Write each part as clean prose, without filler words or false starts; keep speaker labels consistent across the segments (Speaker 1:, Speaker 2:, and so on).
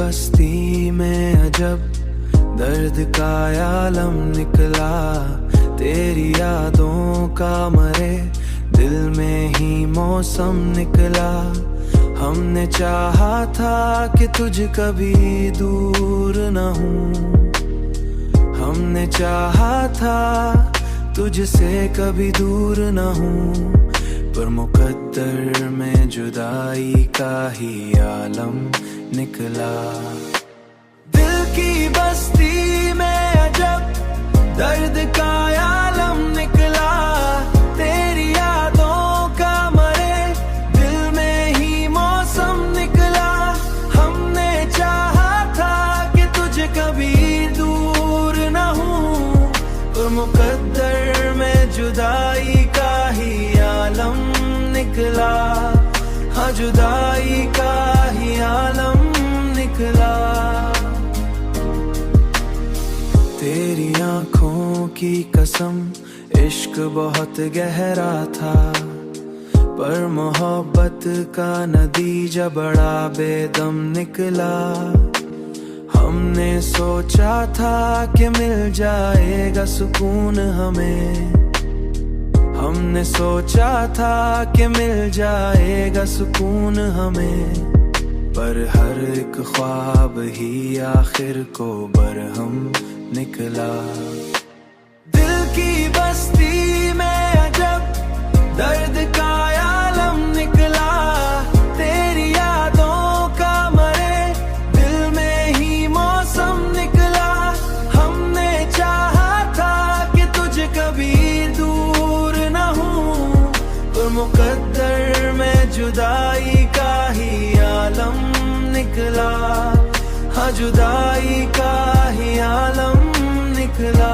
Speaker 1: बस्ती में अजब दर्द का आलम निकला, तेरी यादों का मरे दिल में ही मौसम निकला। हमने चाहा था कि तुझ कभी दूर न हूँ, हमने चाहा था तुझसे कभी दूर न हूँ, पर मुकद्दर में जुदाई का ही आलम निकला। दिल की बस्ती में अजब दर्द का आलम निकला, तेरी यादों का मरे दिल में ही मौसम निकला। हमने चाहा था कि तुझे कभी दूर न हूँ, पर मुकद्दर में जुदाई का ही आलम निकला। हाँ, जुदाई का ही आलम निकला। तेरी आँखों की कसम इश्क बहुत गहरा था, पर मोहब्बत का नतीजा बड़ा बेदम निकला। हमने सोचा था कि मिल जाएगा सुकून हमें, हमने सोचा था कि मिल जाएगा सुकून हमें, पर हर एक ख्वाब ही आखिर को बरहम निकला। दिल की बस्ती में अजब दर्द का आलम निकला, तेरी यादों का मरे दिल में ही मौसम निकला। हमने चाहा था कि तुझे कभी दूर न हूँ, पर मुकद्दर में जुदाई का ही आलम निकला। हाँ, जुदाई का ही आलम निकला।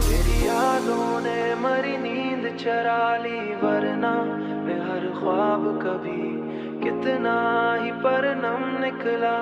Speaker 1: तेरी यादों ने मरी नींद चरा ली, वरना मैं हर ख्वाब कभी कितना ही परनम निकला।